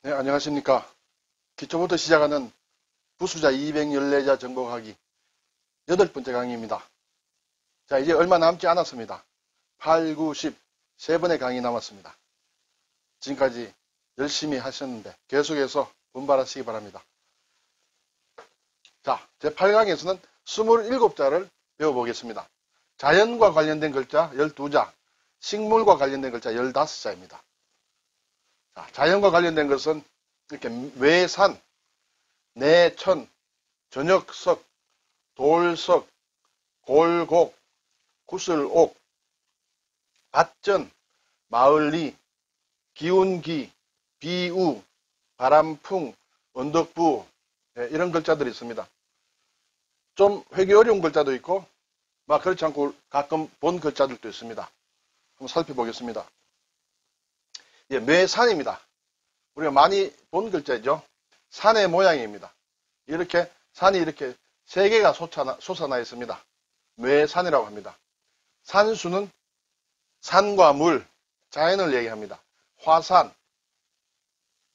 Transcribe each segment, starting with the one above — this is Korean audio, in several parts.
네, 안녕하십니까. 기초부터 시작하는 부수자 214자 정복하기 8번째 강의입니다. 자, 이제 얼마 남지 않았습니다. 8, 9, 10 3번의 강의 남았습니다. 지금까지 열심히 하셨는데 계속해서 분발하시기 바랍니다. 자, 제8강에서는 27자를 배워보겠습니다. 자연과 관련된 글자 12자, 식물과 관련된 글자 15자입니다. 자, 자연과 관련된 것은 이렇게 외산, 내천, 저녁석, 돌석, 골곡, 구슬옥, 밭전, 마을리, 기운기, 비우, 바람풍, 언덕부 이런 글자들이 있습니다. 좀 회기 어려운 글자도 있고 막 그렇지 않고 가끔 본 글자들도 있습니다. 한번 살펴보겠습니다. 예, 매산입니다. 우리가 많이 본 글자죠. 산의 모양입니다. 이렇게 산이 이렇게 세 개가 솟아나 있습니다. 매산이라고 합니다. 산수는 산과 물, 자연을 얘기합니다. 화산,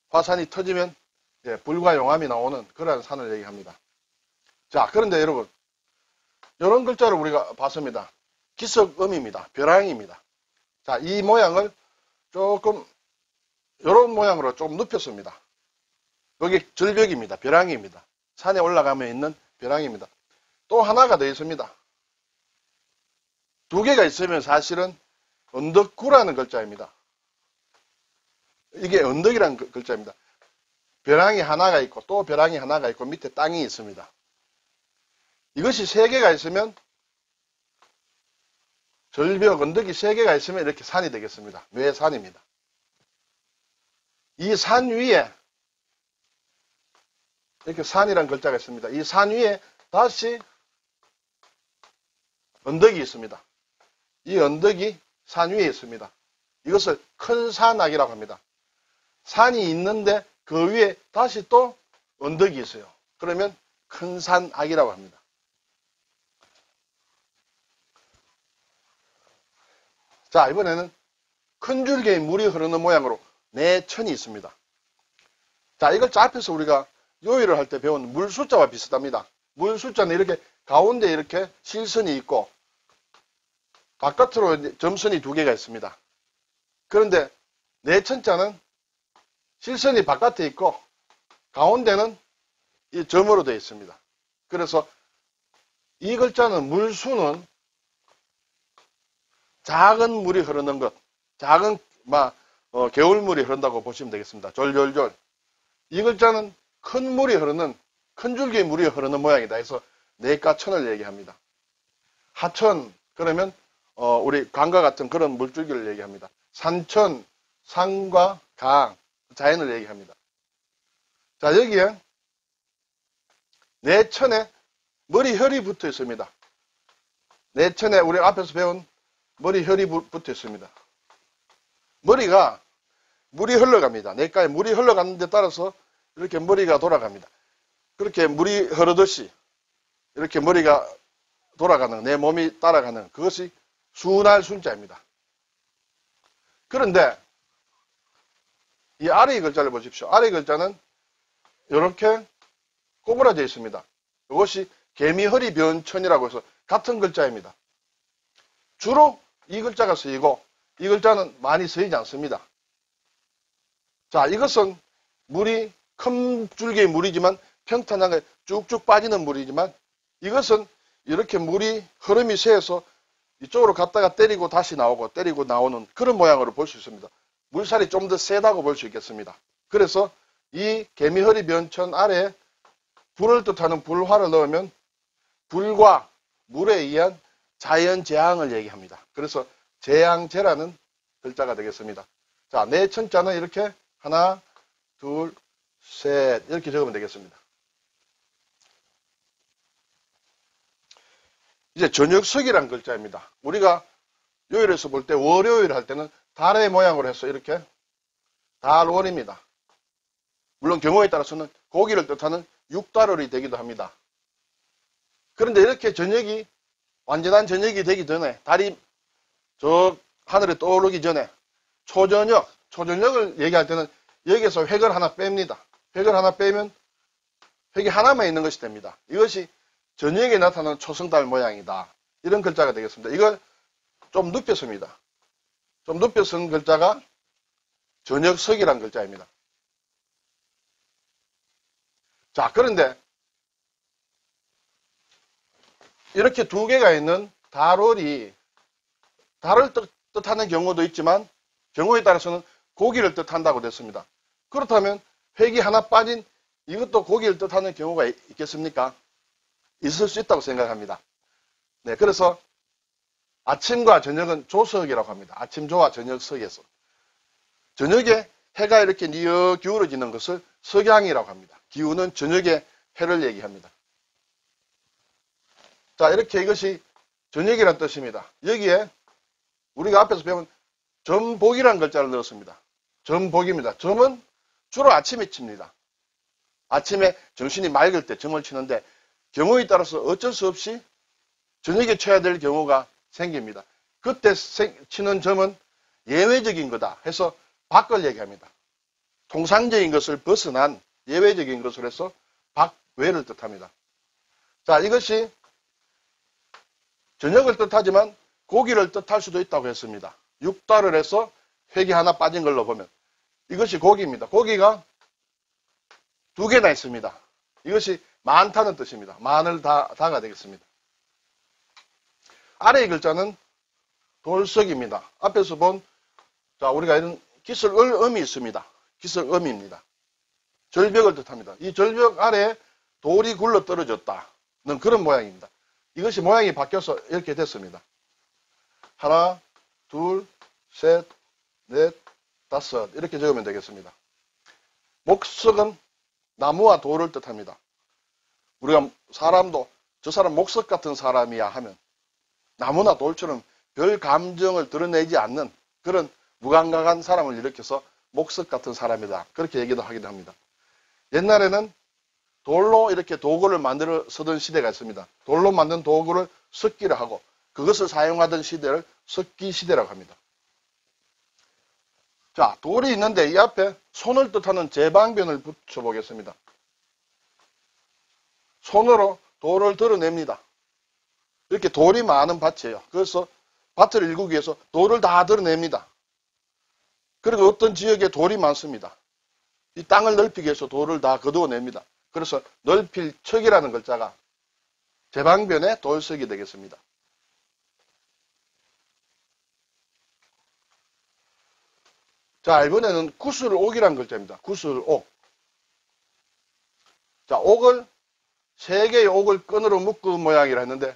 화산이 터지면 불과 용암이 나오는 그러한 산을 얘기합니다. 자, 그런데 여러분, 이런 글자를 우리가 봤습니다. 기석음입니다. 벼랑입니다. 자, 이 모양을 조금 이런 모양으로 좀 눕혔습니다. 여기 절벽입니다. 벼랑입니다. 산에 올라가면 있는 벼랑입니다. 또 하나가 더 있습니다. 두 개가 있으면 사실은 언덕구라는 글자입니다. 이게 언덕이라는 글자입니다. 벼랑이 하나가 있고 또 벼랑이 하나가 있고 밑에 땅이 있습니다. 이것이 세 개가 있으면 절벽, 언덕이 세 개가 있으면 이렇게 산이 되겠습니다. 외산입니다. 이 산 위에 이렇게 산이라는 글자가 있습니다. 이 산 위에 다시 언덕이 있습니다. 이 언덕이 산 위에 있습니다. 이것을 큰 산악이라고 합니다. 산이 있는데 그 위에 다시 또 언덕이 있어요. 그러면 큰 산악이라고 합니다. 자, 이번에는 큰 줄기의 물이 흐르는 모양으로 내천이 있습니다. 자, 이걸 앞에서 우리가 요일을 할 때 배운 물숫자와 비슷합니다. 물숫자는 이렇게 가운데 이렇게 실선이 있고 바깥으로 점선이 두 개가 있습니다. 그런데 내천자는 실선이 바깥에 있고 가운데는 이 점으로 되어 있습니다. 그래서 이 글자는 물수는 작은 물이 흐르는 것, 작은 개울물이 흐른다고 보시면 되겠습니다. 졸졸졸. 이 글자는 큰 물이 흐르는, 큰 줄기의 물이 흐르는 모양이다 해서 내가천을 얘기합니다. 하천, 그러면 우리 강과 같은 그런 물줄기를 얘기합니다. 산천, 산과 강, 자연을 얘기합니다. 자, 여기에 내천에 머리혈이 붙어 있습니다. 내천에 우리 앞에서 배운 머리혈이 붙어 있습니다. 머리가 물이 흘러갑니다. 내가에 물이 흘러가는 데 따라서 이렇게 머리가 돌아갑니다. 그렇게 물이 흐르듯이 이렇게 머리가 돌아가는, 내 몸이 따라가는 그것이 순할 순자입니다. 그런데 이 아래의 글자를 보십시오. 아래의 글자는 이렇게 꼬부라져 있습니다. 이것이 개미허리 변천이라고 해서 같은 글자입니다. 주로 이 글자가 쓰이고 이 글자는 많이 쓰이지 않습니다. 자, 이것은 물이 큰 줄기의 물이지만 평탄하게 쭉쭉 빠지는 물이지만 이것은 이렇게 물이 흐름이 세서 이쪽으로 갔다가 때리고 다시 나오고 때리고 나오는 그런 모양으로 볼 수 있습니다. 물살이 좀 더 세다고 볼 수 있겠습니다. 그래서 이 개미허리 변천 아래에 불을 뜻하는 불화를 넣으면 불과 물에 의한 자연재앙을 얘기합니다. 그래서 재앙재라는 글자가 되겠습니다. 자, 내천자는 이렇게 하나, 둘, 셋 이렇게 적으면 되겠습니다. 이제 저녁석이란 글자입니다. 우리가 요일에서 볼 때 월요일 할 때는 달의 모양으로 해서 이렇게 달월입니다. 물론 경우에 따라서는 고기를 뜻하는 육달월이 되기도 합니다. 그런데 이렇게 저녁이 완전한 저녁이 되기 전에 달이 저 하늘에 떠오르기 전에 초저녁을 얘기할 때는 여기에서 획을 하나 뺍니다. 획을 하나 빼면 획이 하나만 있는 것이 됩니다. 이것이 저녁에 나타나는 초승달 모양이다. 이런 글자가 되겠습니다. 이걸 좀 눕혔습니다. 좀 눕혀 쓴 글자가 저녁석이라는 글자입니다. 자, 그런데 이렇게 두 개가 있는 달월이 달을 뜻하는 경우도 있지만 경우에 따라서는 고기를 뜻한다고 됐습니다. 그렇다면 획이 하나 빠진 이것도 고기를 뜻하는 경우가 있겠습니까? 있을 수 있다고 생각합니다. 네, 그래서 아침과 저녁은 조석이라고 합니다. 아침조와 저녁석에서. 저녁에 해가 이렇게 뉘어 기울어지는 것을 석양이라고 합니다. 기우는 저녁에 해를 얘기합니다. 자, 이렇게 이것이 저녁이라는 뜻입니다. 여기에 우리가 앞에서 배운 점복이라는 글자를 넣었습니다. 점복입니다. 점은 주로 아침에 칩니다. 아침에 정신이 맑을 때 점을 치는데 경우에 따라서 어쩔 수 없이 저녁에 쳐야 될 경우가 생깁니다. 그때 치는 점은 예외적인 거다 해서 밖을 얘기합니다. 통상적인 것을 벗어난 예외적인 것을 해서 밖외를 뜻합니다. 자, 이것이 저녁을 뜻하지만 고기를 뜻할 수도 있다고 했습니다. 육달을 해서 획이 하나 빠진 걸로 보면 이것이 고기입니다. 고기가 두 개나 있습니다. 이것이 많다는 뜻입니다. 많을 다가 되겠습니다. 아래의 글자는 돌석입니다. 앞에서 본 자, 우리가 이런 기슬을음이 있습니다. 기슬음입니다. 절벽을 뜻합니다. 이 절벽 아래에 돌이 굴러 떨어졌다는 그런 모양입니다. 이것이 모양이 바뀌어서 이렇게 됐습니다. 하나, 둘, 셋, 넷, 다섯 이렇게 적으면 되겠습니다. 목석은 나무와 돌을 뜻합니다. 우리가 사람도 저 사람 목석 같은 사람이야 하면 나무나 돌처럼 별 감정을 드러내지 않는 그런 무감각한 사람을 일으켜서 목석 같은 사람이다. 그렇게 얘기도 하기도 합니다. 옛날에는 돌로 이렇게 도구를 만들어 쓰던 시대가 있습니다. 돌로 만든 도구를 석기를 하고 그것을 사용하던 시대를 석기 시대라고 합니다. 자, 돌이 있는데 이 앞에 손을 뜻하는 제방변을 붙여보겠습니다. 손으로 돌을 드러냅니다. 이렇게 돌이 많은 밭이에요. 그래서 밭을 일구기 위해서 돌을 다 드러냅니다. 그리고 어떤 지역에 돌이 많습니다. 이 땅을 넓히기 위해서 돌을 다 거두어냅니다. 그래서 넓힐 척이라는 글자가 제방변의 돌석이 되겠습니다. 자, 이번에는 구슬옥이라는 글자입니다. 구슬옥. 자, 옥을 세 개의 옥을 끈으로 묶은 모양이라 했는데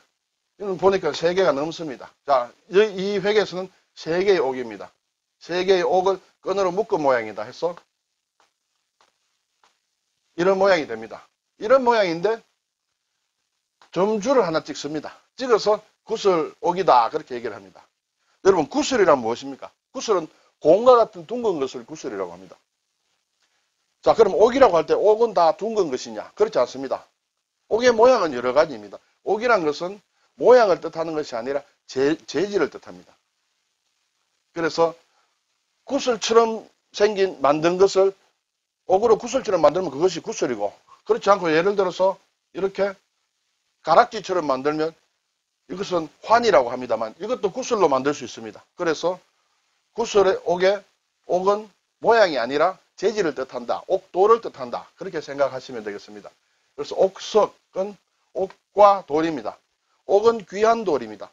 이건 보니까 세 개가 넘습니다. 자, 이 획에서는 세 개의 옥입니다. 세 개의 옥을 끈으로 묶은 모양이다 해서 이런 모양이 됩니다. 이런 모양인데 점줄을 하나 찍습니다. 찍어서 구슬옥이다 그렇게 얘기를 합니다. 여러분, 구슬이란 무엇입니까? 구슬은 공과 같은 둥근 것을 구슬이라고 합니다. 자, 그럼 옥이라고 할 때 옥은 다 둥근 것이냐? 그렇지 않습니다. 옥의 모양은 여러 가지입니다. 옥이란 것은 모양을 뜻하는 것이 아니라 재질을 뜻합니다. 그래서 구슬처럼 만든 것을 옥으로 구슬처럼 만들면 그것이 구슬이고, 그렇지 않고 예를 들어서 이렇게 가락지처럼 만들면 이것은 환이라고 합니다만 이것도 구슬로 만들 수 있습니다. 그래서 구슬의 옥은 모양이 아니라 재질을 뜻한다. 옥돌을 뜻한다. 그렇게 생각하시면 되겠습니다. 그래서 옥석은 옥과 돌입니다. 옥은 귀한 돌입니다.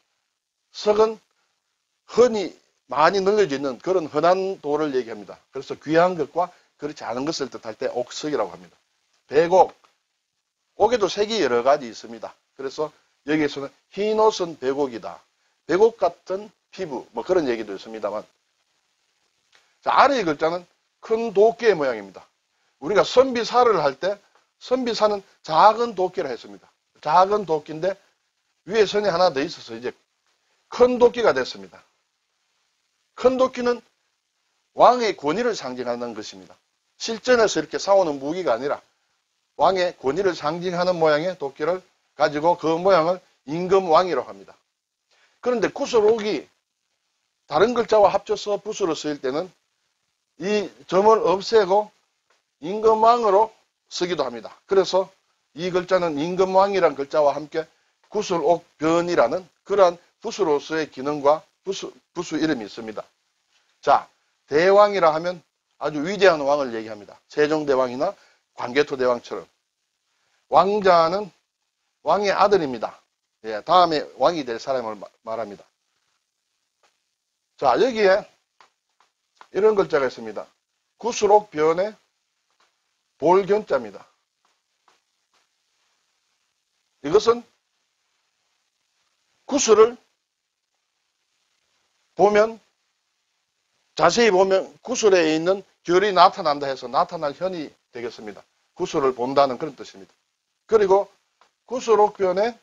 석은 흔히 많이 늘려져 있는 그런 흔한 돌을 얘기합니다. 그래서 귀한 것과 그렇지 않은 것을 뜻할 때 옥석이라고 합니다. 백옥. 옥에도 색이 여러 가지 있습니다. 그래서 여기에서는 흰 옷은 백옥이다. 백옥 같은 피부, 뭐 그런 얘기도 있습니다만. 자, 아래의 글자는 큰 도끼의 모양입니다. 우리가 선비사를 할 때 선비사는 작은 도끼라 했습니다. 작은 도끼인데 위에 선이 하나 더 있어서 이제 큰 도끼가 됐습니다. 큰 도끼는 왕의 권위를 상징하는 것입니다. 실전에서 이렇게 싸우는 무기가 아니라 왕의 권위를 상징하는 모양의 도끼를 가지고 그 모양을 임금왕이라고 합니다. 그런데 구슬옥이 다른 글자와 합쳐서 붓으로 쓰일 때는 이 점을 없애고 임금왕으로 쓰기도 합니다. 그래서 이 글자는 임금왕이란 글자와 함께 구술옥변이라는 그러한 부수로서의 기능과 부수 이름이 있습니다. 자, 대왕이라 하면 아주 위대한 왕을 얘기합니다. 세종대왕이나 광개토대왕처럼. 왕자는 왕의 아들입니다. 예, 다음에 왕이 될 사람을 말합니다. 자, 여기에 이런 글자가 있습니다. 구술옥변의 볼견자입니다. 이것은 구술을 보면, 자세히 보면 구술에 있는 결이 나타난다 해서 나타날 현이 되겠습니다. 구술을 본다는 그런 뜻입니다. 그리고 구술옥변에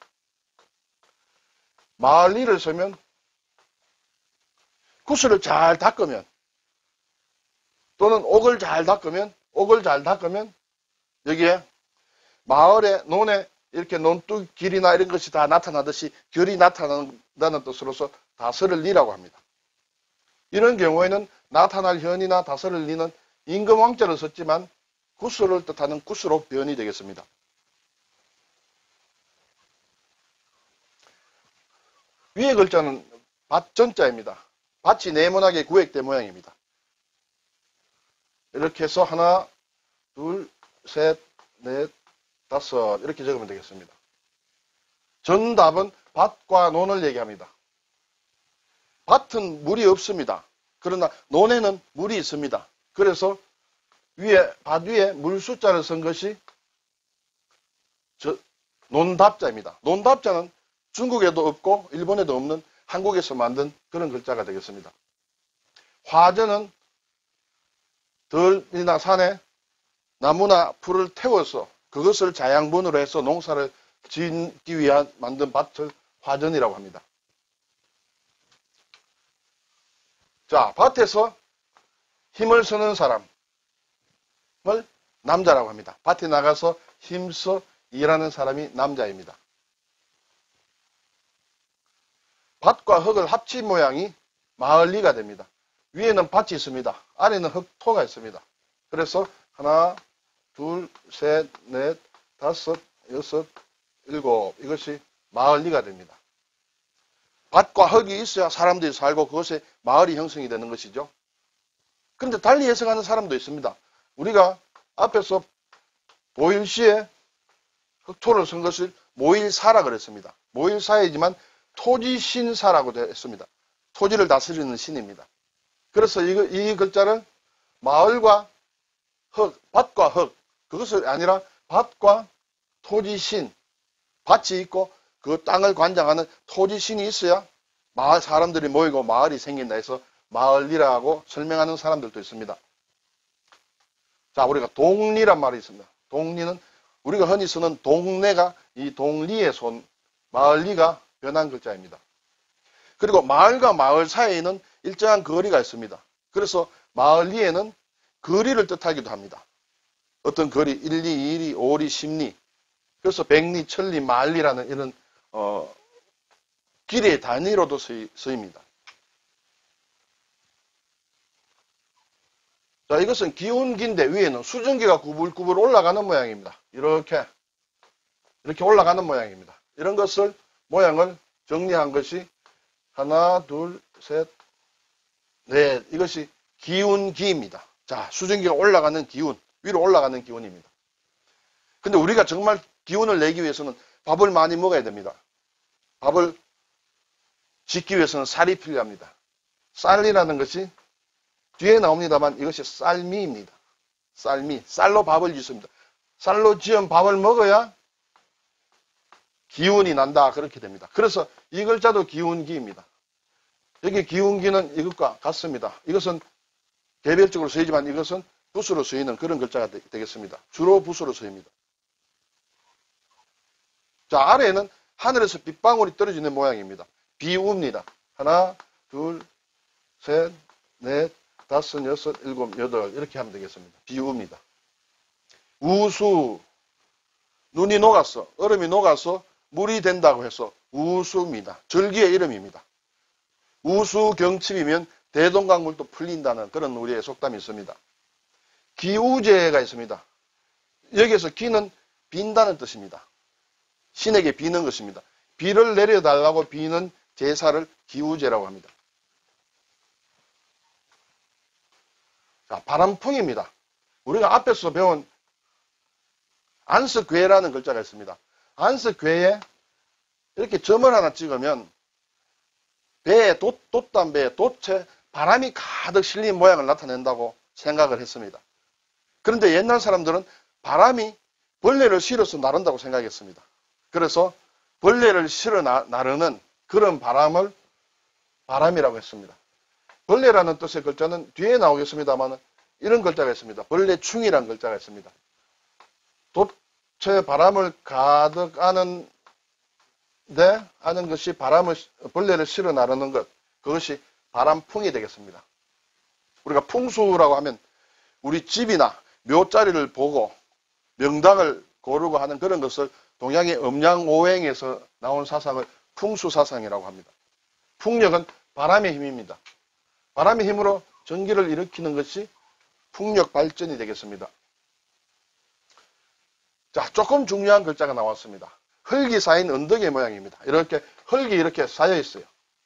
마을리를 쓰면 구슬을 잘 닦으면 또는 옥을 잘 닦으면 여기에 마을의 논에 이렇게 논둑 길이나 이런 것이 다 나타나듯이 결이 나타난다는 뜻으로서 다스를 리라고 합니다. 이런 경우에는 나타날 현이나 다스를 리는 임금왕자를 썼지만 구슬을 뜻하는 구술옥변이 되겠습니다. 위의 글자는 밭전자입니다. 밭이 네모나게 구획된 모양입니다. 이렇게 해서 하나, 둘, 셋, 넷, 다섯 이렇게 적으면 되겠습니다. 정답은 밭과 논을 얘기합니다. 밭은 물이 없습니다. 그러나 논에는 물이 있습니다. 그래서 밭 위에 물 숫자를 쓴 것이 논답자입니다. 논답자는 중국에도 없고 일본에도 없는 한국에서 만든 그런 글자가 되겠습니다. 화전은 들이나 산에 나무나 풀을 태워서 그것을 자양분으로 해서 농사를 짓기 위한 만든 밭을 화전이라고 합니다. 자, 밭에서 힘을 쓰는 사람을 남자라고 합니다. 밭에 나가서 힘써 일하는 사람이 남자입니다. 밭과 흙을 합친 모양이 마을리가 됩니다. 위에는 밭이 있습니다. 아래는 흙토가 있습니다. 그래서 하나, 둘, 셋, 넷, 다섯, 여섯, 일곱 이것이 마을리가 됩니다. 밭과 흙이 있어야 사람들이 살고 그것에 마을이 형성이 되는 것이죠. 그런데 달리 해석하는 사람도 있습니다. 우리가 앞에서 보일시에 흙토를 쓴 것을 모일사라 그랬습니다. 모일사이지만 토지신사라고 했습니다. 토지를 다스리는 신입니다. 그래서 이 글자를 마을과 흙, 밭과 흙, 그것이 아니라 밭과 토지신, 밭이 있고 그 땅을 관장하는 토지신이 있어야 마을 사람들이 모이고 마을이 생긴다 해서 마을리라고 설명하는 사람들도 있습니다. 자, 우리가 동리란 말이 있습니다. 동리는 우리가 흔히 쓰는 동네가 이 동리의 손, 마을리가 변한 글자입니다. 그리고 마을과 마을 사이에는 일정한 거리가 있습니다. 그래서 마을리에는 거리를 뜻하기도 합니다. 어떤 거리, 1리, 2리, 5리, 10리. 그래서 백리, 천리, 마을리라는 이런 길의 단위로도 쓰입니다. 자, 이것은 기운기인데 위에는 수증기가 구불구불 올라가는 모양입니다. 이렇게 올라가는 모양입니다. 이런 것을 모양을 정리한 것이 하나, 둘, 셋, 넷. 이것이 기운기입니다. 자, 수증기가 올라가는 기운, 위로 올라가는 기운입니다. 근데 우리가 정말 기운을 내기 위해서는 밥을 많이 먹어야 됩니다. 밥을 짓기 위해서는 쌀이 필요합니다. 쌀이라는 것이 뒤에 나옵니다만 이것이 쌀미입니다. 쌀미, 쌀로 밥을 짓습니다. 쌀로 지은 밥을 먹어야 기운이 난다 그렇게 됩니다. 그래서 이 글자도 기운기입니다. 여기 기운기는 이것과 같습니다. 이것은 개별적으로 쓰이지만 이것은 붓으로 쓰이는 그런 글자가 되겠습니다. 주로 붓으로 쓰입니다. 자, 아래에는 하늘에서 빗방울이 떨어지는 모양입니다. 비우입니다. 하나, 둘, 셋, 넷, 다섯, 여섯, 일곱, 여덟 이렇게 하면 되겠습니다. 비우입니다. 우수, 눈이 녹았어. 얼음이 녹아서 물이 된다고 해서 우수입니다. 절기의 이름입니다. 우수경칩이면 대동강물도 풀린다는 그런 우리의 속담이 있습니다. 기우제가 있습니다. 여기에서 기는 빈다는 뜻입니다. 신에게 비는 것입니다. 비를 내려달라고 비는 제사를 기우제라고 합니다. 자, 바람풍입니다. 우리가 앞에서 배운 안석괴라는 글자가 있습니다. 안석괴에 이렇게 점을 하나 찍으면 배에 돛담배에 돛에 바람이 가득 실린 모양을 나타낸다고 생각을 했습니다. 그런데 옛날 사람들은 바람이 벌레를 실어서 나른다고 생각했습니다. 그래서 벌레를 실어 나르는 그런 바람을 바람이라고 했습니다. 벌레라는 뜻의 글자는 뒤에 나오겠습니다만 이런 글자가 있습니다. 벌레충이라는 글자가 있습니다. 돛에 바람을 가득 아는 것이 벌레를 실어 나르는 것, 그것이 바람풍이 되겠습니다. 우리가 풍수라고 하면 우리 집이나 묘자리를 보고 명당을 고르고 하는 그런 것을 동양의 음양오행에서 나온 사상을 풍수사상이라고 합니다. 풍력은 바람의 힘입니다. 바람의 힘으로 전기를 일으키는 것이 풍력 발전이 되겠습니다. 자, 조금 중요한 글자가 나왔습니다. 흙이 쌓인 언덕의 모양입니다. 이렇게 흙이 이렇게 쌓여 있어요.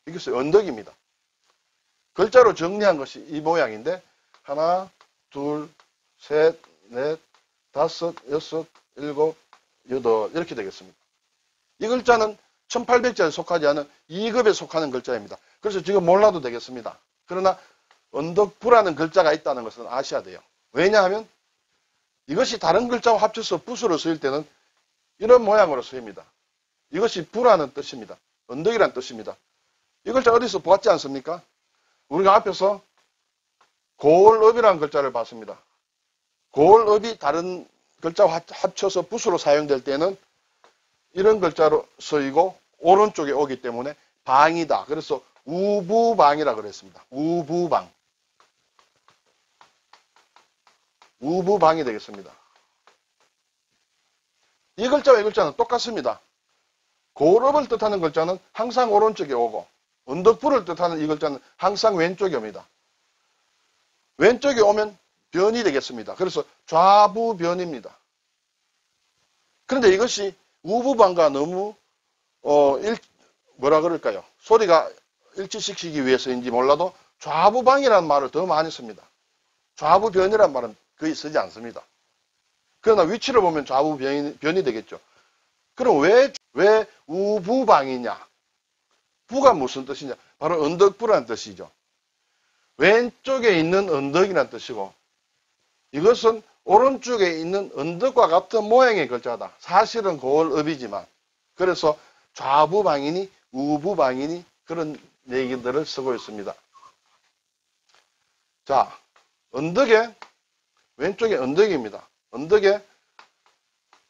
이것이 언덕입니다. 글자로 정리한 것이 이 모양인데 하나, 둘, 셋, 넷, 다섯, 여섯, 일곱, 여덟 이렇게 되겠습니다. 이 글자는 1800자에 속하지 않은 2급에 속하는 글자입니다. 그래서 지금 몰라도 되겠습니다. 그러나 언덕부라는 글자가 있다는 것은 아셔야 돼요. 왜냐하면 이것이 다른 글자와 합쳐서 붓으로 쓰일 때는 이런 모양으로 쓰입니다. 이것이 부라는 뜻입니다. 언덕이라는 뜻입니다. 이 글자 어디서 보았지 않습니까? 우리가 앞에서 고을읍이라는 글자를 봤습니다. 고을읍이 다른 글자와 합쳐서 붓으로 사용될 때는 이런 글자로 쓰이고 오른쪽에 오기 때문에 방이다. 그래서 우부방이라 그랬습니다. 우부방. 우부방이 되겠습니다. 이 글자와 이 글자는 똑같습니다. 고을읍을 뜻하는 글자는 항상 오른쪽에 오고 언덕부를 뜻하는 이 글자는 항상 왼쪽에 옵니다. 왼쪽에 오면 변이 되겠습니다. 그래서 좌부변입니다. 그런데 이것이 우부방과 너무 뭐라 그럴까요? 소리가 일치시키기 위해서인지 몰라도 좌부방이라는 말을 더 많이 씁니다. 좌부변이라는 말은 거의 쓰지 않습니다. 그러나 위치를 보면 좌부변이 되겠죠. 그럼 왜 우부방이냐? 부가 무슨 뜻이냐? 바로 언덕부라는 뜻이죠. 왼쪽에 있는 언덕이라는 뜻이고 이것은 오른쪽에 있는 언덕과 같은 모양의 글자다. 사실은 고을읍이지만 그래서 좌부방이니 우부방이니 그런 얘기들을 쓰고 있습니다. 자, 언덕에 왼쪽에 언덕입니다. 언덕에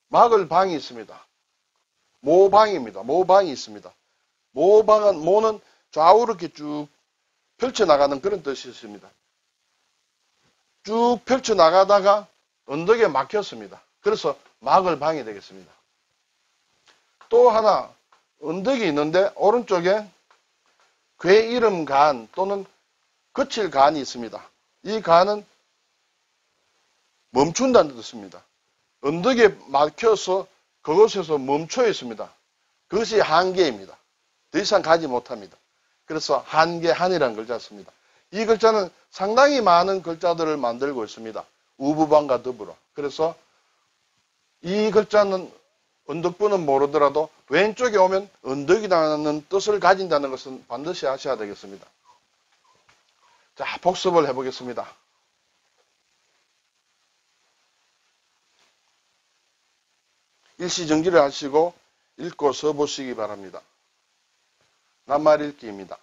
막을 방이 있습니다. 모방입니다. 모방이 있습니다. 모는 좌우로 이렇게 쭉 펼쳐나가는 그런 뜻이 있습니다. 쭉 펼쳐나가다가 언덕에 막혔습니다. 그래서 막을 방이 되겠습니다. 또 하나 언덕이 있는데 오른쪽에 괴 이름 간 또는 거칠 간이 있습니다. 이 간은 멈춘다는 뜻입니다. 언덕에 막혀서 그곳에서 멈춰 있습니다. 그것이 한계입니다. 더 이상 가지 못합니다. 그래서 한계한이라는 글자를 씁니다. 이 글자는 상당히 많은 글자들을 만들고 있습니다. 우부방과 더불어. 그래서 이 글자는 언덕부는 모르더라도 왼쪽에 오면 언덕이라는 뜻을 가진다는 것은 반드시 아셔야 되겠습니다. 자, 복습을 해보겠습니다. 일시정지를 하시고 읽고 써보시기 바랍니다. 낱말 읽기입니다.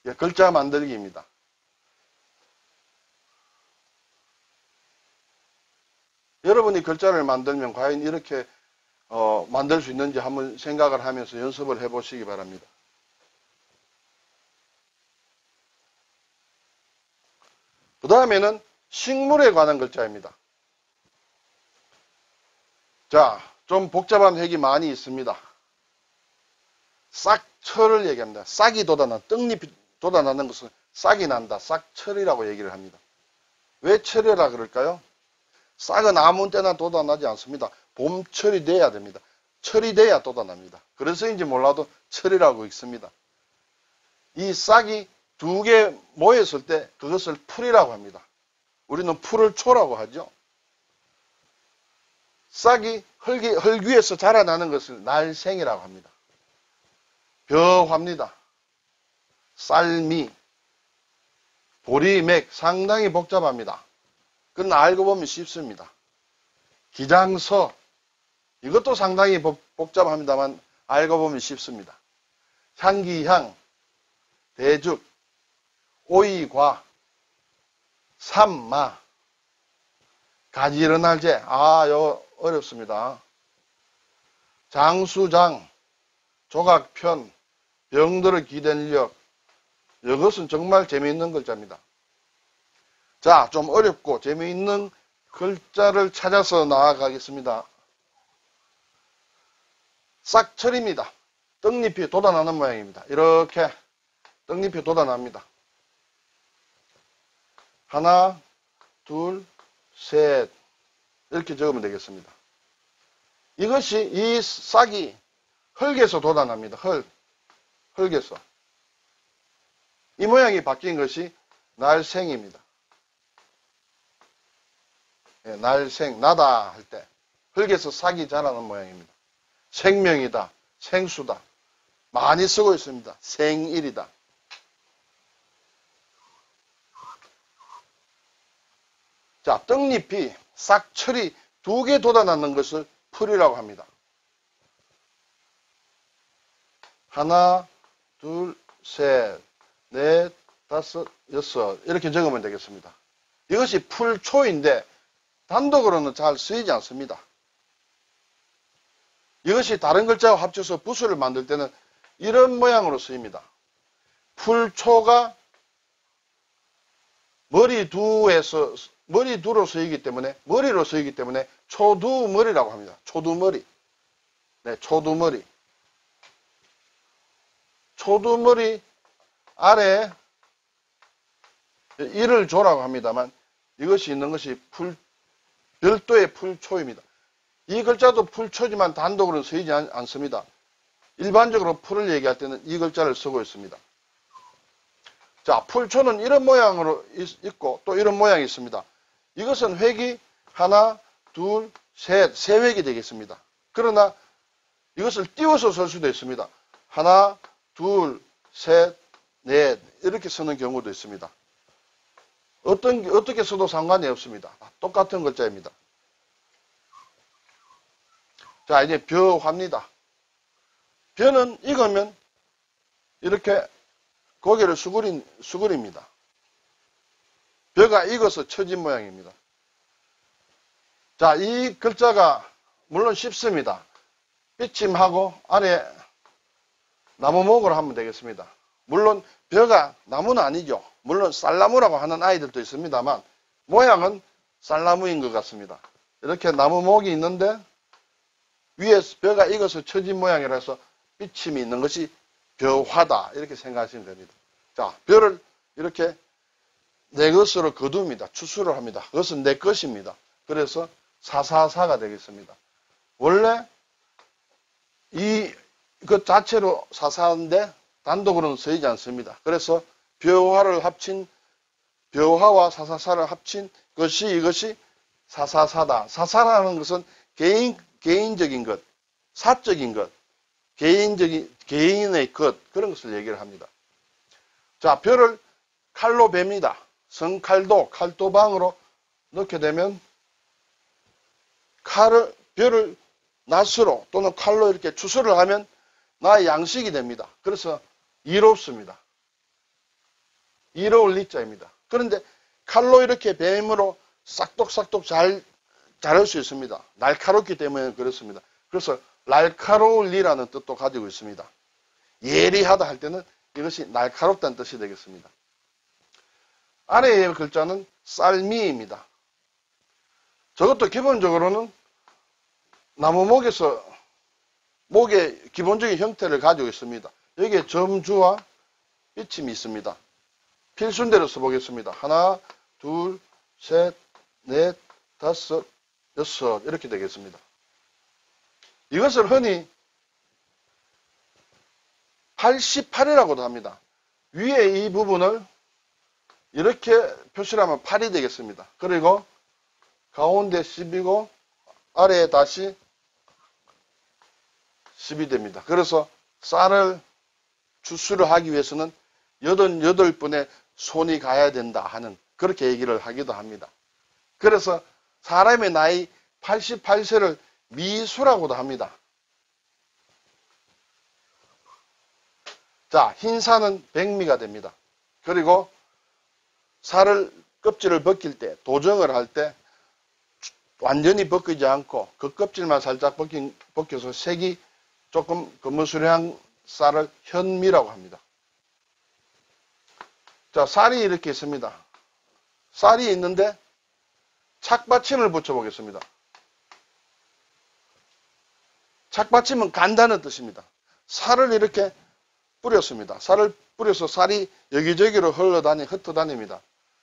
예, 글자 만들기입니다. 여러분이 글자를 만들면 과연 이렇게 만들 수 있는지 한번 생각을 하면서 연습을 해보시기 바랍니다. 그 다음에는 식물에 관한 글자입니다. 자, 좀 복잡한 핵이 많이 있습니다. 싹 철을 얘기합니다. 싹이 돋아난, 떡잎이 돋아나는 것은 싹이 난다. 싹철이라고 얘기를 합니다. 왜 철이라 그럴까요? 싹은 아무 때나 돋아나지 않습니다. 봄철이 돼야 됩니다. 철이 돼야 돋아납니다. 그래서인지 몰라도 철이라고 읽습니다. 이 싹이 두 개 모였을 때 그것을 풀이라고 합니다. 우리는 풀을 초라고 하죠. 싹이 흙 위에서 자라나는 것을 날생이라고 합니다. 벼화입니다. 쌀미, 보리맥 상당히 복잡합니다. 그건 알고 보면 쉽습니다. 기장서 이것도 상당히 복잡합니다만 알고 보면 쉽습니다. 향기향, 대죽, 오이과, 삼마, 가지런할제 이거 어렵습니다. 장수장, 조각편, 병들어 기den력 이것은 정말 재미있는 글자입니다. 자, 좀 어렵고 재미있는 글자를 찾아서 나아가겠습니다. 싹철입니다. 떡잎이 돋아나는 모양입니다. 이렇게 떡잎이 돋아납니다. 하나, 둘, 셋 이렇게 적으면 되겠습니다. 이것이 이 싹이 흙에서 돋아납니다. 흙에서. 이 모양이 바뀐 것이 날생입니다. 예, 날생, 나다 할 때 흙에서 싹이 자라는 모양입니다. 생명이다, 생수다. 많이 쓰고 있습니다. 생일이다. 자, 떡잎이 싹철이 두 개 돋아나는 것을 풀이라고 합니다. 하나, 둘, 셋, 넷, 다섯, 여섯 이렇게 적으면 되겠습니다. 이것이 풀초인데 단독으로는 잘 쓰이지 않습니다. 이것이 다른 글자와 합쳐서 부수를 만들 때는 이런 모양으로 쓰입니다. 풀초가 머리두로 쓰이기 때문에 머리로 쓰이기 때문에 초두머리라고 합니다. 초두머리. 네, 초두머리. 초두머리 아래 이를 조라고 합니다만 이것이 있는 것이 별도의 풀초입니다. 이 글자도 풀초지만 단독으로 쓰이지 않습니다. 일반적으로 풀을 얘기할 때는 이 글자를 쓰고 있습니다. 자, 풀초는 이런 모양으로 있고 또 이런 모양이 있습니다. 이것은 획이 하나, 둘, 셋, 세 획이 되겠습니다. 그러나 이것을 띄워서 쓸 수도 있습니다. 하나, 둘, 셋, 넷 이렇게 쓰는 경우도 있습니다. 어떻게 써도 상관이 없습니다. 똑같은 글자입니다. 자, 이제 벼화입니다. 벼는 익으면 이렇게 고개를 수그립니다. 벼가 익어서 처진 모양입니다. 자, 이 글자가 물론 쉽습니다. 삐침하고 아래 나무목으로 하면 되겠습니다. 물론 벼가 나무는 아니죠. 물론 쌀나무라고 하는 아이들도 있습니다만 모양은 쌀나무인 것 같습니다. 이렇게 나무목이 있는데 위에 벼가 익어서 처진 모양이라서 삐침이 있는 것이 벼화다 이렇게 생각하시면 됩니다. 자, 벼를 이렇게 내 것으로 거둡니다. 추수를 합니다. 그것은 내 것입니다. 그래서 사사사가 되겠습니다. 원래 그 자체로 사사인데 단독으로는 쓰이지 않습니다. 그래서 벼화를 합친 벼화와 사사사를 합친 것이 이것이 사사사다. 사사라는 것은 개인적인 것, 사적인 것, 개인의 것 그런 것을 얘기를 합니다. 자, 벼를 칼로 베니다. 성칼도, 칼도방으로 넣게 되면 벼를 낫으로 또는 칼로 이렇게 추수를 하면 나의 양식이 됩니다. 그래서 이롭습니다. 이로울 리자입니다. 그런데 칼로 이렇게 뱀으로 싹둑싹둑 자를 수 있습니다. 날카롭기 때문에 그렇습니다. 그래서 날카로울 리라는 뜻도 가지고 있습니다. 예리하다 할 때는 이것이 날카롭다는 뜻이 되겠습니다. 아래의 글자는 쌀미입니다. 저것도 기본적으로는 나무목에서 목의 기본적인 형태를 가지고 있습니다. 여기에 점주와 삐침이 있습니다. 필순대로 써보겠습니다. 하나, 둘, 셋, 넷, 다섯, 여섯 이렇게 되겠습니다. 이것을 흔히 88이라고도 합니다. 위에 이 부분을 이렇게 표시를 하면 8이 되겠습니다. 그리고 가운데 10이고 아래에 다시 10이 됩니다. 그래서 쌀을 추수를 하기 위해서는 88분의 손이 가야 된다 하는 그렇게 얘기를 하기도 합니다. 그래서 사람의 나이 88세를 미수라고도 합니다. 자, 흰쌀은 백미가 됩니다. 그리고 쌀을 껍질을 벗길 때, 도정을 할 때 완전히 벗기지 않고 그 껍질만 살짝 벗겨서 색이 조금 거무스레한 쌀을 현미라고 합니다. 자, 쌀이 이렇게 있습니다. 쌀이 있는데 착받침을 붙여보겠습니다. 착받침은 간다는 뜻입니다. 쌀을 이렇게 뿌렸습니다. 쌀을 뿌려서 쌀이 여기저기로 흩어다닙니다.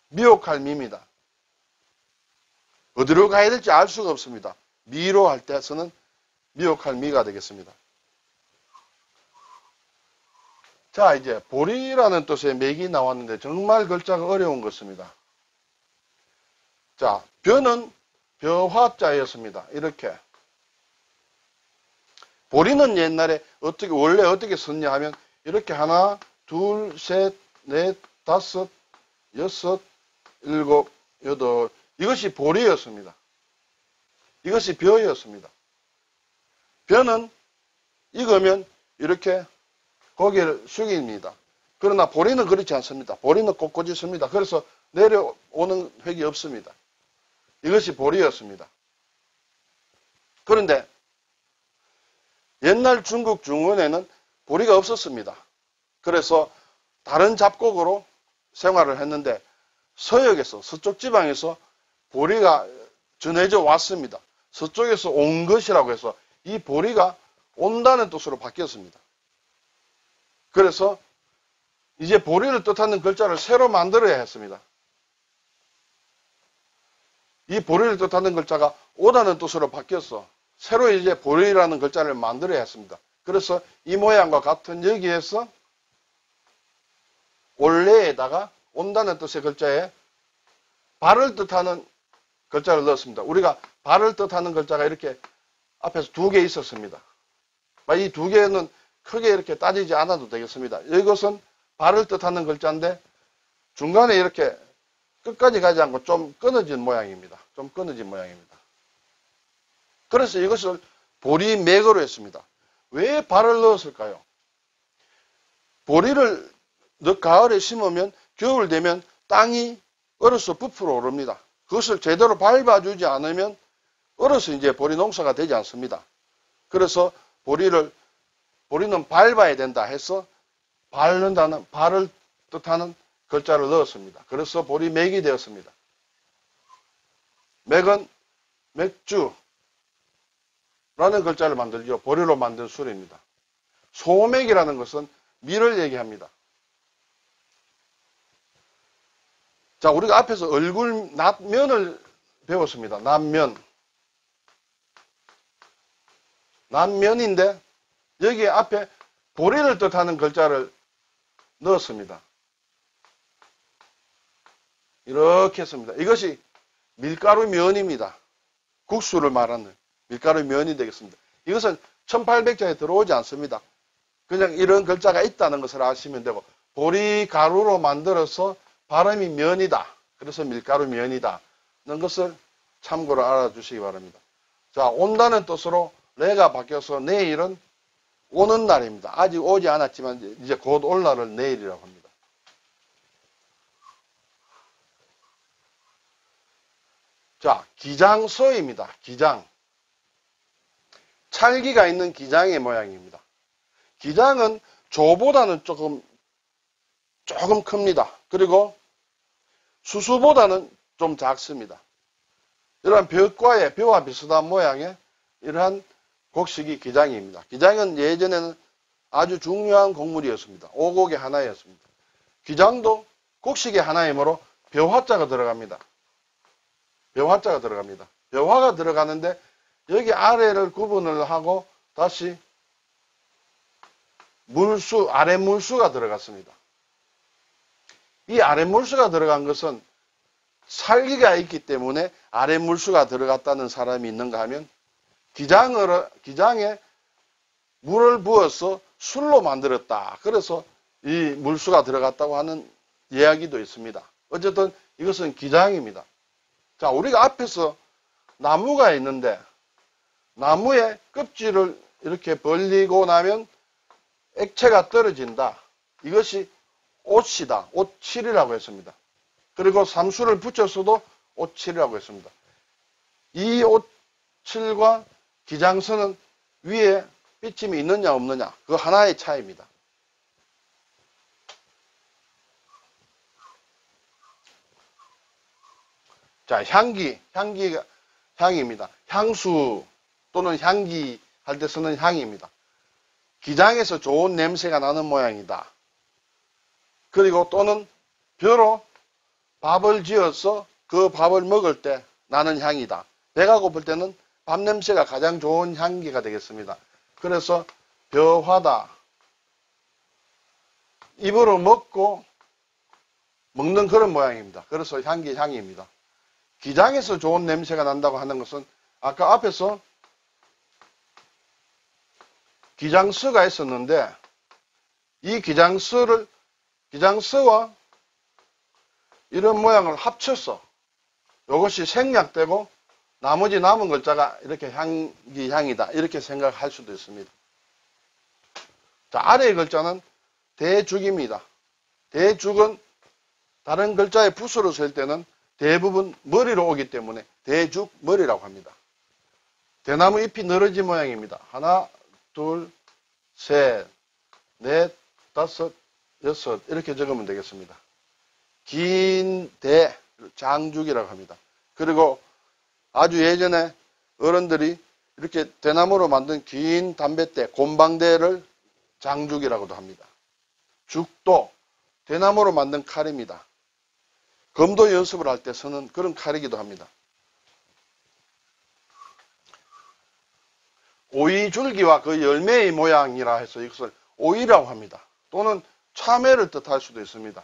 미혹할 미입니다. 어디로 가야 될지 알 수가 없습니다. 미로 할 때서는 미혹할 미가 되겠습니다. 자, 이제 보리라는 뜻의 맥이 나왔는데 정말 글자가 어려운 것입니다. 자, 벼는 벼화자였습니다. 이렇게. 보리는 옛날에 원래 어떻게 썼냐 하면 이렇게 하나, 둘, 셋, 넷, 다섯, 여섯, 일곱, 여덟. 이것이 보리였습니다. 이것이 벼였습니다. 벼는 익으면 이렇게 고개를 숙입니다. 그러나 보리는 그렇지 않습니다. 보리는 꼿꼿이 섭니다. 그래서 내려오는 획이 없습니다. 이것이 보리였습니다. 그런데 옛날 중국 중원에는 보리가 없었습니다. 그래서 다른 잡곡으로 생활을 했는데 서역에서, 서쪽 지방에서 보리가 전해져 왔습니다. 서쪽에서 온 것이라고 해서 이 보리가 온다는 뜻으로 바뀌었습니다. 그래서 이제 보리를 뜻하는 글자를 새로 만들어야 했습니다. 이 보리를 뜻하는 글자가 오다는 뜻으로 바뀌어서 새로 이제 보리라는 글자를 만들어야 했습니다. 그래서 이 모양과 같은 여기에서 원래에다가 온다는 뜻의 글자에 발을 뜻하는 글자를 넣었습니다. 우리가 발을 뜻하는 글자가 이렇게 앞에서 두 개 있었습니다. 이 두 개는 크게 이렇게 따지지 않아도 되겠습니다. 이것은 발을 뜻하는 글자인데 중간에 이렇게 끝까지 가지 않고 좀 끊어진 모양입니다. 좀 끊어진 모양입니다. 그래서 이것을 보리맥으로 했습니다. 왜 발을 넣었을까요? 보리를 가을에 심으면 겨울 되면 땅이 얼어서 부풀어 오릅니다. 그것을 제대로 밟아주지 않으면 얼어서 이제 보리 농사가 되지 않습니다. 그래서 보리는 밟아야 된다 해서 발을 뜻하는 글자를 넣었습니다. 그래서 보리맥이 되었습니다. 맥은 맥주라는 글자를 만들죠. 보리로 만든 술입니다. 소맥이라는 것은 밀을 얘기합니다. 자, 우리가 앞에서 얼굴 납면을 배웠습니다. 납면인데 여기 앞에 보리를 뜻하는 글자를 넣었습니다. 이렇게 했습니다. 이것이 밀가루 면입니다. 국수를 말하는 밀가루 면이 되겠습니다. 이것은 1800자에 들어오지 않습니다. 그냥 이런 글자가 있다는 것을 아시면 되고 보리 가루로 만들어서 발음이 면이다. 그래서 밀가루 면이다. 는 것을 참고로 알아주시기 바랍니다. 자, 온다는 뜻으로 레가 바뀌어서 내일은 오는 날입니다. 아직 오지 않았지만 이제 곧 올 날을 내일이라고 합니다. 자, 기장서입니다. 기장. 찰기가 있는 기장의 모양입니다. 기장은 조보다는 조금 큽니다. 그리고 수수보다는 좀 작습니다. 이러한 벼와 비슷한 모양의 이러한 곡식이 기장입니다. 기장은 예전에는 아주 중요한 곡물이었습니다. 오곡의 하나였습니다. 기장도 곡식의 하나이므로 벼화자가 들어갑니다. 벼화자가 들어갑니다. 벼화가 들어가는데 여기 아래를 구분을 하고 다시 물수, 아래 물수가 들어갔습니다. 이 아래 물수가 들어간 것은 살기가 있기 때문에 아래 물수가 들어갔다는 사람이 있는가 하면 기장에 물을 부어서 술로 만들었다. 그래서 이 물수가 들어갔다고 하는 이야기도 있습니다. 어쨌든 이것은 기장입니다. 자, 우리가 앞에서 나무가 있는데 나무의 껍질을 이렇게 벌리고 나면 액체가 떨어진다. 이것이 옷이다. 옷칠이라고 했습니다. 그리고 삼수를 붙였어도 옷칠이라고 했습니다. 이 옷칠과 기장서는 위에 삐침이 있느냐 없느냐 그 하나의 차이입니다. 자, 향입니다. 향수 또는 향기 할 때 쓰는 향입니다. 기장에서 좋은 냄새가 나는 모양이다. 그리고 또는 벼로 밥을 지어서 그 밥을 먹을 때 나는 향이다. 배가 고플 때는 밥 냄새가 가장 좋은 향기가 되겠습니다. 그래서 벼화다. 입으로 먹고 먹는 그런 모양입니다. 그래서 향입니다. 기장에서 좋은 냄새가 난다고 하는 것은 아까 앞에서 기장서가 있었는데 이 기장서와 이런 모양을 합쳐서 이것이 생략되고 나머지 남은 글자가 이렇게 향이다 이렇게 생각할 수도 있습니다. 자, 아래의 글자는 대죽입니다. 대죽은 다른 글자의 붓으로 쓸 때는 대부분 머리로 오기 때문에 대죽머리라고 합니다. 대나무 잎이 늘어진 모양입니다. 하나, 둘, 셋, 넷, 다섯, 여섯 이렇게 적으면 되겠습니다. 긴 대, 장죽이라고 합니다. 그리고 아주 예전에 어른들이 이렇게 대나무로 만든 긴 담뱃대, 곰방대를 장죽이라고도 합니다. 죽도 대나무로 만든 칼입니다. 검도 연습을 할 때 쓰는 그런 칼이기도 합니다. 오이줄기와 그 열매의 모양이라 해서 이것을 오이라고 합니다. 또는 참외를 뜻할 수도 있습니다.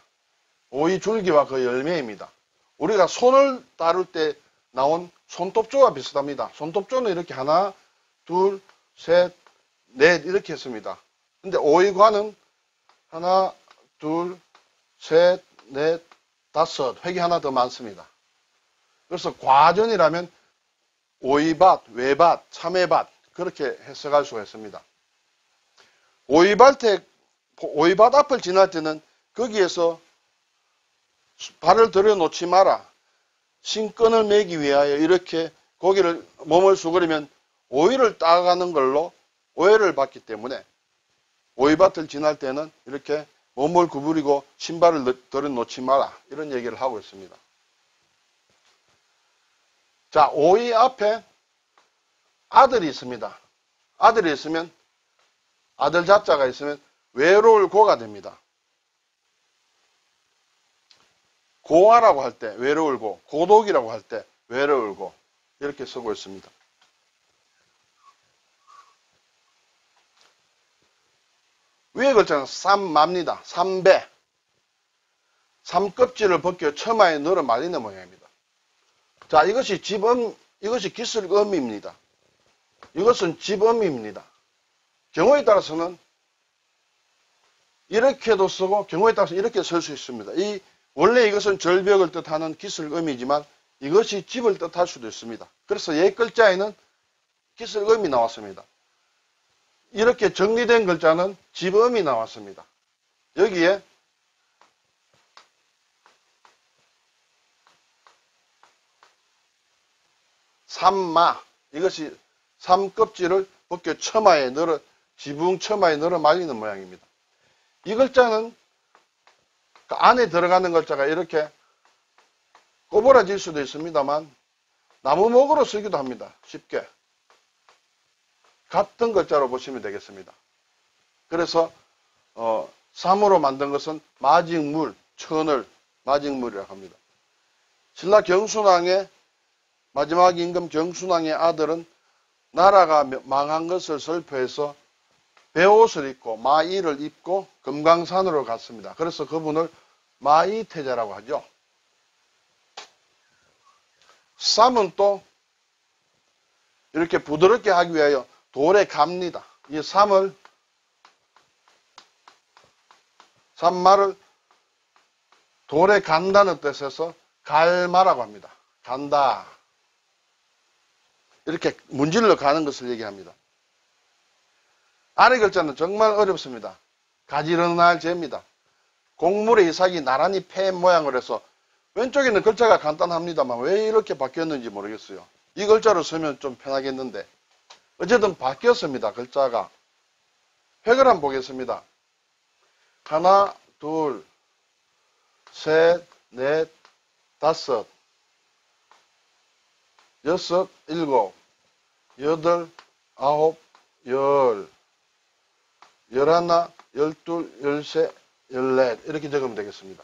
오이줄기와 그 열매입니다. 우리가 손을 다룰 때 나온 손톱조와 비슷합니다. 손톱조는 이렇게 하나, 둘, 셋, 넷 이렇게 했습니다. 근데 오이과는 하나, 둘, 셋, 넷, 다섯, 획이 하나 더 많습니다. 그래서 과전이라면 오이밭, 외밭, 참외밭 그렇게 해석할 수가 있습니다. 오이밭 앞을 지날 때는 거기에서 발을 들여놓지 마라. 신끈을 매기 위하여 이렇게 고개를 몸을 수그리면 오이를 따가는 걸로 오해를 받기 때문에 오이밭을 지날 때는 이렇게 몸을 구부리고 신발을 들여놓지 마라. 이런 얘기를 하고 있습니다. 자, 오이 앞에 아들이 있습니다. 아들이 있으면 아들 자자가 있으면 외로울 고가 됩니다. 고아라고 할 때 외로울 고, 고독이라고 할 때 외로울 고 이렇게 쓰고 있습니다. 위에 글자는 삼마입니다. 삼배. 삼껍질을 벗겨 처마에 넣어 말리는 모양입니다. 자, 이것이 이것이 기술음입니다. 이것은 집음입니다. 경우에 따라서는 이렇게도 쓰고 경우에 따라서 이렇게 쓸 수 있습니다. 원래 이것은 절벽을 뜻하는 기술음이지만 이것이 집을 뜻할 수도 있습니다. 그래서 옛 글자에는 기술음이 나왔습니다. 이렇게 정리된 글자는 집음이 나왔습니다. 여기에 삼마, 이것이 삼껍질을 벗겨 처마에 넣어 지붕 처마에 넣어 말리는 모양입니다. 이 글자는 그 안에 들어가는 글자가 이렇게 꼬부라질 수도 있습니다만 나무목으로 쓰기도 합니다. 쉽게. 같은 글자로 보시면 되겠습니다. 그래서 3으로 만든 것은 마직물, 천을 마직물이라고 합니다. 신라 경순왕의 마지막 임금 경순왕의 아들은 나라가 망한 것을 슬퍼해서 베옷을 입고 마이를 입고 금강산으로 갔습니다. 그래서 그분을 마이태자라고 하죠. 쌈은 또 이렇게 부드럽게 하기 위하여 돌에 갑니다. 이 쌈말을 돌에 간다는 뜻에서 갈마라고 합니다. 간다. 이렇게 문질러 가는 것을 얘기합니다. 아래 글자는 정말 어렵습니다. 가지런할 제입니다. 곡물의 이삭이 나란히 패 모양을 해서 왼쪽에 있는 글자가 간단합니다만 왜 이렇게 바뀌었는지 모르겠어요. 이 글자로 쓰면 좀 편하겠는데 어쨌든 바뀌었습니다. 글자가. 획을 한번 보겠습니다. 하나, 둘, 셋, 넷, 다섯, 여섯, 일곱, 여덟, 아홉, 열, 열하나, 열둘, 열세, 열넷 이렇게 적으면 되겠습니다.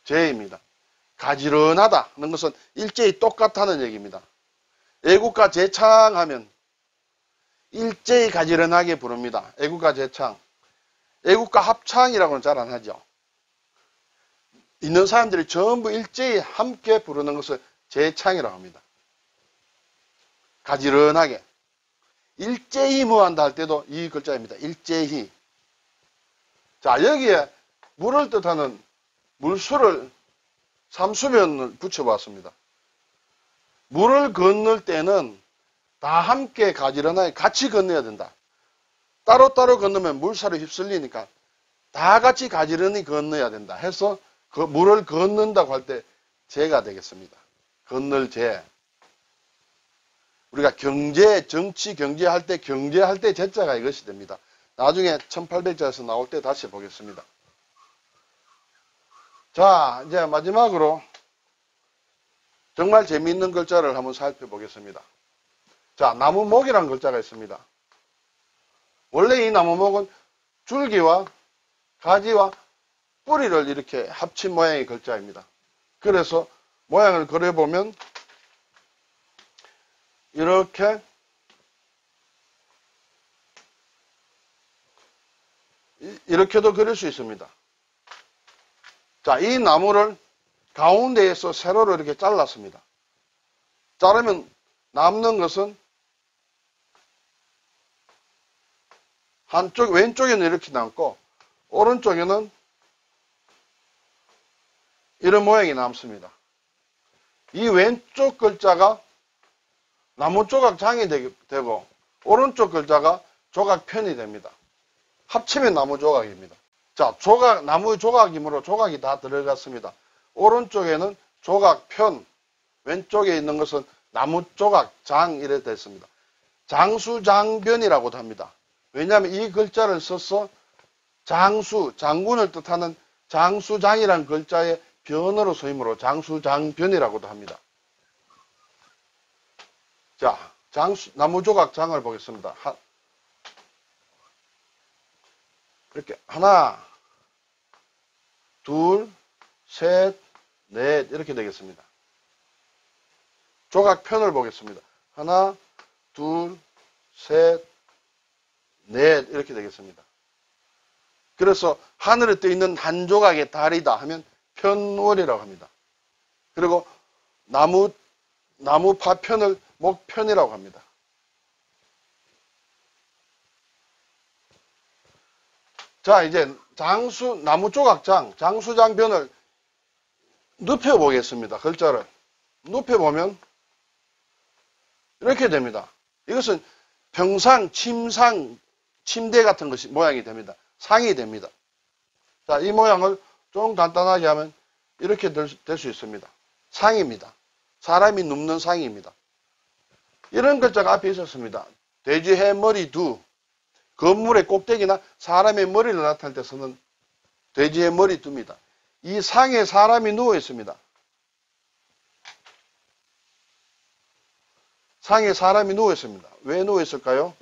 제입니다. 가지런하다는 것은 일제히 똑같다는 얘기입니다. 애국가 제창하면 일제히 가지런하게 부릅니다. 애국가 제창. 애국가 합창이라고는 잘 안 하죠. 있는 사람들이 전부 일제히 함께 부르는 것을 제창이라고 합니다. 가지런하게. 일제히 뭐 한다 할 때도 이 글자입니다. 일제히. 자, 여기에 물을 뜻하는 물수를 삼수변을 붙여봤습니다. 물을 건널 때는 다 함께 가지런하게 같이 건너야 된다. 따로따로 건너면 물살이 휩쓸리니까 다 같이 가지런히 건너야 된다 해서 그 물을 건넌다고 할 때 제가 되겠습니다. 건널 제. 우리가 경제, 정치, 경제할 때 제자가 이것이 됩니다. 나중에 1800자에서 나올 때 다시 보겠습니다. 자, 이제 마지막으로 정말 재미있는 글자를 한번 살펴보겠습니다. 자, 나무목이라는 글자가 있습니다. 원래 이 나무목은 줄기와 가지와 뿌리를 이렇게 합친 모양의 글자입니다. 그래서 모양을 그려보면 이렇게도 그릴 수 있습니다. 자, 이 나무를 가운데에서 세로로 이렇게 잘랐습니다. 자르면 남는 것은 왼쪽에는 이렇게 남고 오른쪽에는 이런 모양이 남습니다. 이 왼쪽 글자가 나무 조각장이 되고 오른쪽 글자가 조각편이 됩니다. 합치면 나무 조각입니다. 자, 나무 조각이므로 조각이 다 들어갔습니다. 오른쪽에는 조각편, 왼쪽에 있는 것은 나무 조각장 이래 됐습니다. 장수장변이라고도 합니다. 왜냐하면 이 글자를 써서 장군을 뜻하는 장수장이라는 글자의 변어로 쓰이므로 장수장변이라고도 합니다. 자, 나무 조각장을 보겠습니다. 이렇게 하나, 둘, 셋, 넷 이렇게 되겠습니다. 조각편을 보겠습니다. 하나, 둘, 셋, 넷 이렇게 되겠습니다. 그래서 하늘에 떠 있는 한 조각의 달이다 하면 편월이라고 합니다. 그리고 나무 파편을 목편이라고 합니다. 자, 이제 나무 조각장, 장수장변을 눕혀보겠습니다. 글자를. 눕혀보면 이렇게 됩니다. 이것은 평상, 침상, 침대 같은 것이 모양이 됩니다. 상이 됩니다. 자, 이 모양을 좀 간단하게 하면 이렇게 될 수 있습니다. 상입니다. 사람이 눕는 상입니다. 이런 글자가 앞에 있었습니다. 돼지해 머리 두. 건물의 꼭대기나 사람의 머리를 나타낼 때 쓰는 돼지의 머리 두입니다. 이 상에 사람이 누워 있습니다. 상에 사람이 누워 있습니다. 왜 누워 있을까요?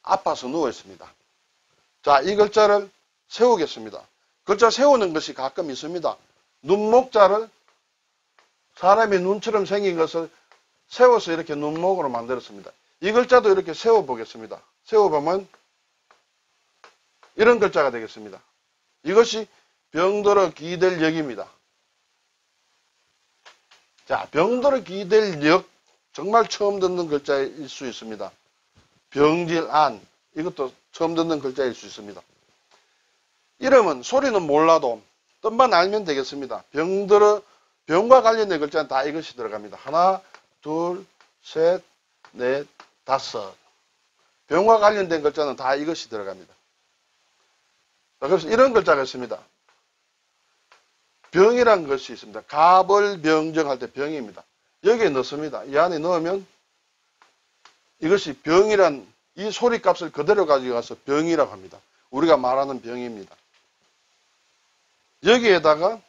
아파서 누워 있습니다. 자, 이 글자를 세우겠습니다. 글자 세우는 것이 가끔 있습니다. 눈목자를 사람이 눈처럼 생긴 것을 세워서 이렇게 눈목으로 만들었습니다. 이 글자도 이렇게 세워보겠습니다. 세워보면 이런 글자가 되겠습니다. 이것이 병들어 기댈 역입니다. 자, 병들어 기댈 역, 정말 처음 듣는 글자일 수 있습니다. 병질안, 이것도 처음 듣는 글자일 수 있습니다. 이름은 소리는 몰라도 뜻만 알면 되겠습니다. 병과 관련된 글자는 다 이것이 들어갑니다. 하나, 둘, 셋, 넷, 다섯. 병과 관련된 글자는 다 이것이 들어갑니다. 자, 그래서 이런 글자가 있습니다. 병이란 것이 있습니다. 가벌병정할 때 병입니다. 여기에 넣습니다. 이 안에 넣으면 이것이 병이란 이 소리값을 그대로 가져가서 병이라고 합니다. 우리가 말하는 병입니다. 여기에다가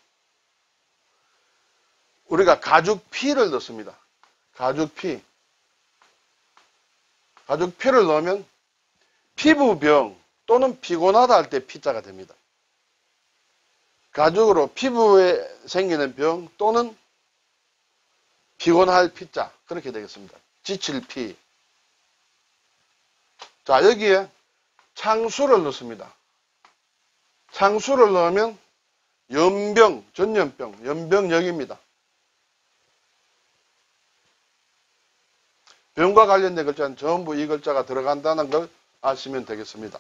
우리가 가죽피를 넣습니다. 가죽피. 가죽피를 넣으면 피부병 또는 피곤하다 할 때 피자가 됩니다. 가죽으로 피부에 생기는 병 또는 피곤할 피자, 그렇게 되겠습니다. 지칠 피. 자, 여기에 창수를 넣습니다. 창수를 넣으면 연병, 전염병, 연병역입니다. 병과 관련된 글자는 전부 이 글자가 들어간다는 걸 아시면 되겠습니다.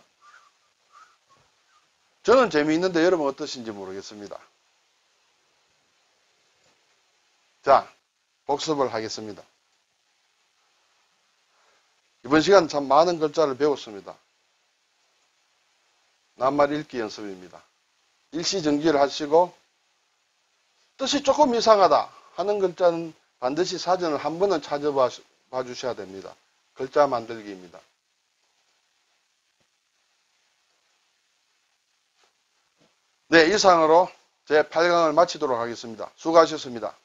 저는 재미있는데 여러분 어떠신지 모르겠습니다. 자, 복습을 하겠습니다. 이번 시간 참 많은 글자를 배웠습니다. 낱말 읽기 연습입니다. 일시정지를 하시고 뜻이 조금 이상하다 하는 글자는 반드시 사전을 한 번은 찾아봐 주셔야 됩니다. 글자 만들기입니다. 네, 이상으로 제 8강을 마치도록 하겠습니다. 수고하셨습니다.